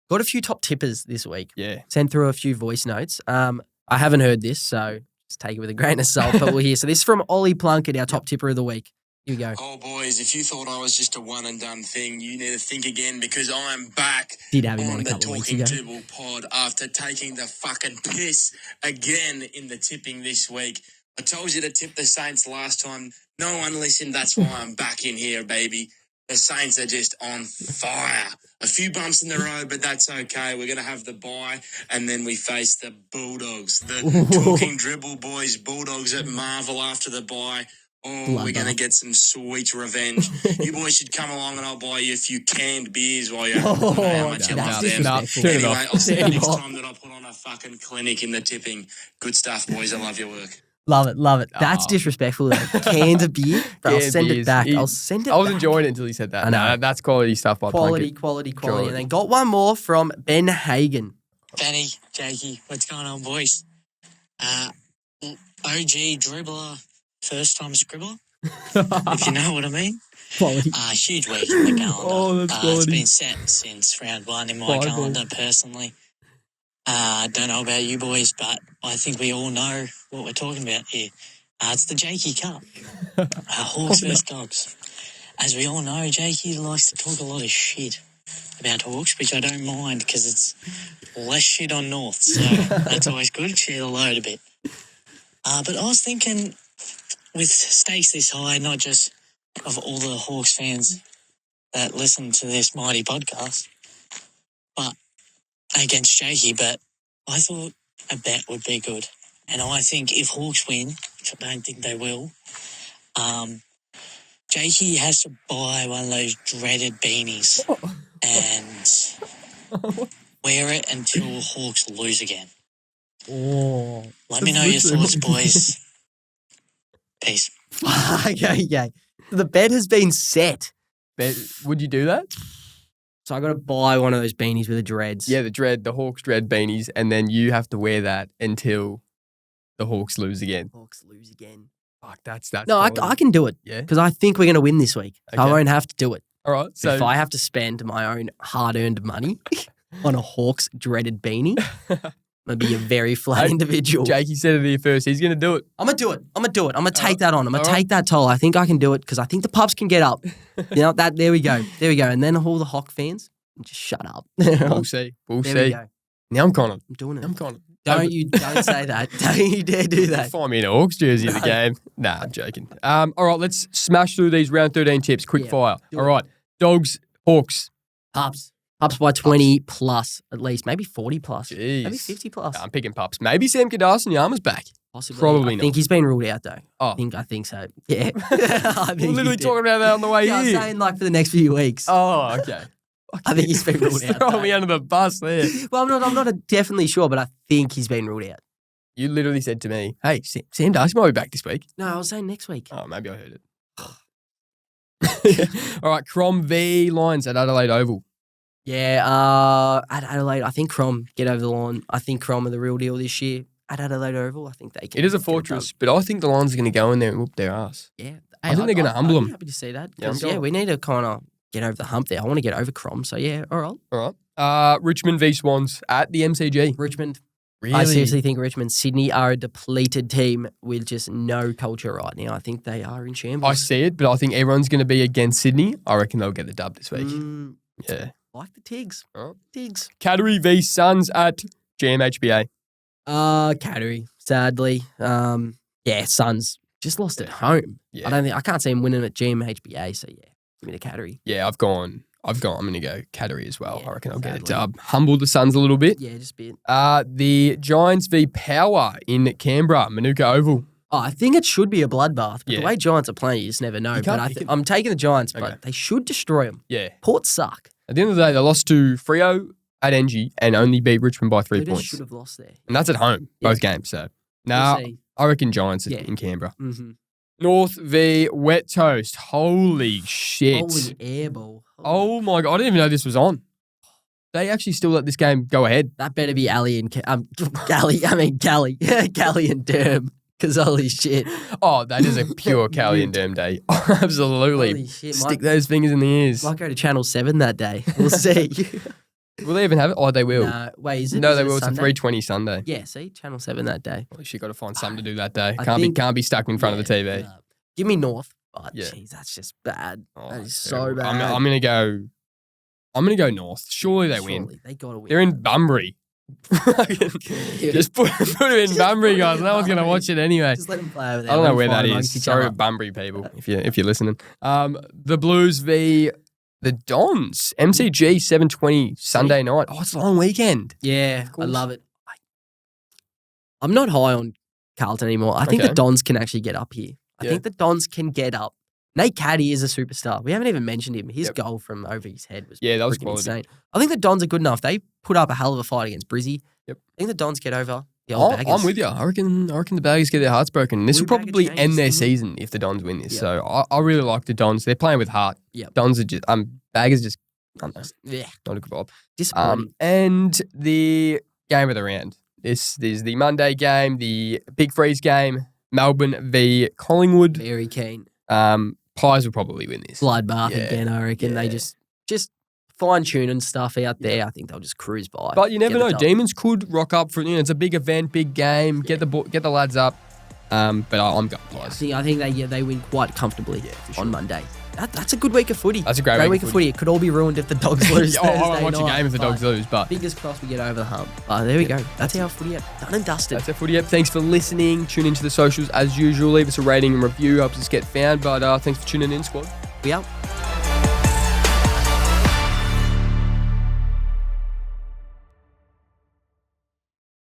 Got a few top tippers this week. Yeah. Sent through a few voice notes. I haven't heard this, so just take it with a grain of salt, but we'll hear. So this is from Ollie Plunkett, our top tipper of the week. Here we go. Oh, boys, if you thought I was just a one and done thing, you need to think again because I'm back Did have him on on a the couple of weeks Talking ago. Dribble pod after taking the fucking piss again in the tipping this week. I told you to tip the Saints last time. No one listened. That's why I'm back in here, baby. The Saints are just on fire. A few bumps in the road, but that's okay. We're going to have the bye, and then we face the Bulldogs. The Talking Dribble boys, Bulldogs at Marvel after the bye. Oh, we're going to get some sweet revenge. You boys should come along and I'll buy you a few canned beers while you're I don't know how much you that's love them. disrespectful. Turn it Anyway, off. I'll see you Turn it next off. time that I put on a fucking clinic in the tipping. Good stuff, boys. I love your work. Love it, love it. That's Oh. disrespectful though. Cans of beer. But I'll Canned send it beers. back. He- I'll send it I was back. enjoying it until he said that. I know. No, that's quality stuff by Quality, Plunkett. quality. Sure. And then got one more from Ben Hagen. Benny, Jakey, what's going on, boys? OG dribbler, first time scribbler, if you know what I mean. Quality. Huge week in the calendar. Oh, that's It's quality. been set since round 1 in my Bible. calendar, personally. Don't know about you boys, but I think we all know what we're talking about here. It's the Jakey Cup. Hawks versus Dogs. As we all know, Jakey likes to talk a lot of shit about Hawks, which I don't mind because it's less shit on North, so that's always good. Share the load a bit. But I was thinking, with stakes this high, not just of all the Hawks fans that listen to this mighty podcast, but against Jakey, but I thought a bet would be good. And I think if Hawks win, which I don't think they will, Jakey has to buy one of those dreaded beanies and wear it until Hawks lose again. Oh. Let me know your thoughts, boys. Peace. Okay. The bet has been set. Would you do that? So I got to buy one of those beanies with the dreads. Yeah, the Hawks dread beanies, and then you have to wear that until the Hawks lose again. Hawks lose again. Fuck, that's No, I can do it. Yeah. Because I think we're going to win this week. So I Okay. won't have to do it. All right. So So if I have to spend my own hard-earned money on a Hawks dreaded beanie, I'm going to be a very flat Hey, individual. Jakey said it here first. He's going to do it. I'm going to do it. I'm going to take that on. I'm going All to right. take that toll. I think I can do it because I think the pubs can get up. There we go. And then all the Hawk fans, just shut up. We'll see. We'll There we see. go. Now I'm Connor. I'm doing it. I'm Connor. Don't say that. Don't you dare do that. Find me in a Hawks jersey in the game. Nah, I'm joking. All right, let's smash through these round 13 tips. Quick Yeah, fire. do All it. right. Dogs, Hawks. Pups by 20 plus at least, maybe 40 plus, Jeez. maybe 50 plus. I'm picking pups. Maybe Sam Kardashian-Yama's back. Possibly. probably I think not. he's been ruled out though. Oh. I think so. Yeah. I think We're he literally did. talking about that on the way Yeah, I'm here. saying like for the next few weeks. Oh, okay. I think he's been ruled out. Throwing though. me under the bus there. Well, I'm not definitely sure, but I think he's been ruled out. You literally said to me, hey, Sam Darcy might be back this week. No, I was saying next week. Oh, maybe I heard it. All right, Crom v Lions at Adelaide Oval. Yeah, at Adelaide, I think Crom get over the line. I think Crom are the real deal this year. At Adelaide Oval, I think they can. It is a get fortress, but I think the Lions are going to go in there and whoop their ass. done. Yeah. I think they're gonna humble I'd be 'em. happy to see that. Yeah, I'm 'Cause, going. we need to kind of get over the hump there. I want to get over Crom. So, yeah, all right. All right. Richmond v Swans at the MCG. Richmond. Really? I seriously think Richmond, Sydney are a depleted team with just no culture right now. I think they are in shambles. I see it, but I think everyone's going to be against Sydney. I reckon they'll get the dub this week. Yeah. Like the Tigs. All right. Tigs. Cattery v Suns at GMHBA. Cattery, sadly. Yeah, Suns just lost at home. Yeah. I can't see him winning at GMHBA, so yeah, give me the Cattery. Yeah, I'm going to go Cattery as well. Yeah, I reckon I'll get a sadly. dub. Humble the Suns a little bit. Yeah, just a bit. The Giants v Power in Canberra, Manuka Oval. Oh, I think it should be a bloodbath, but Yeah. the way Giants are playing, you just never know. You But can't- I'm taking the Giants, Okay. but they should destroy them. Yeah. Port suck. At the end of the day, they lost to Freo at NG and only beat Richmond by 3 They just points. should have lost there. And that's at home, both games. So, nah, We'll see. I reckon Giants Yeah. in Canberra. Mm-hmm. North v Wet Toast. Holy shit. Holy airball. Oh my God. I didn't even know this was on. They actually still let this game go ahead. That better be Ali and Gally. Gally and Durham. Because holy shit. Oh, that is a pure Cali and Durham day. Absolutely. Holy shit. Stick those fingers in the ears. Might go to Channel 7 that day. We'll see. Will they even have it? Oh, they will. No, wait, is it? No, is they it will. It's a Sunday? 3:20 Sunday. Yeah, see? Channel 7 that day. Well, you got to find something to do that day. I Can't think- be stuck in front of the TV. nah. Give me North. But Yeah. jeez, that's just bad. Oh, that is that's so terrible. bad. I'm gonna go North. Surely they win. Surely, they got to win. They're in Bunbury. Just put it in Bunbury, guys. No one's gonna watch it anyway. Just let them play over there. I don't Let know them where fight that amongst is. each Sorry, other. Bunbury people, if you're listening. The Blues v the Dons. MCG 7:20 Sunday night. Oh, it's a long weekend. Yeah, I course. love it. I'm not high on Carlton anymore. I think Okay. the Dons can actually get up here. I Yeah. think the Dons can get up. Nate Caddy is a superstar. We haven't even mentioned him. His Yep. goal from over his head was Yeah, that was freaking quality. insane. I think the Dons are good enough. They put up a hell of a fight against Brizzy. Yep. I think the Dons get over the old baggers. I'm with you. I reckon the Baggers get their hearts broken. This Blue will probably Bagger end their changes, season if the Dons win this. Yep. So I really like the Dons. They're playing with heart. Yep. Dons are just Baggers just I don't know, Yeah, not a good vibe. disappointing. And the game of the round. This is the Monday game, the Big Freeze game, Melbourne v Collingwood. Very keen. Pies will probably win this. Bloodbath Yeah, again, I reckon. They yeah. just fine-tuning stuff out there. I think they'll just cruise by. But you never Get the know. dub. Demons could rock up for it's a big event, big game. Get the lads up. But I'm going Pies. I think they win quite comfortably for sure. on Monday. That's a good week of footy. That's a great week of footy. It could all be ruined if the Dogs lose. I won't Thursday watch a night, game if the but Dogs lose, but fingers crossed we get over the hump. But there we go. That's our footy app. Done and dusted. that's it for you. Thanks for listening. Tune into the socials as usual. Leave us a rating and review. Helps us get found. But thanks for tuning in, squad. We out.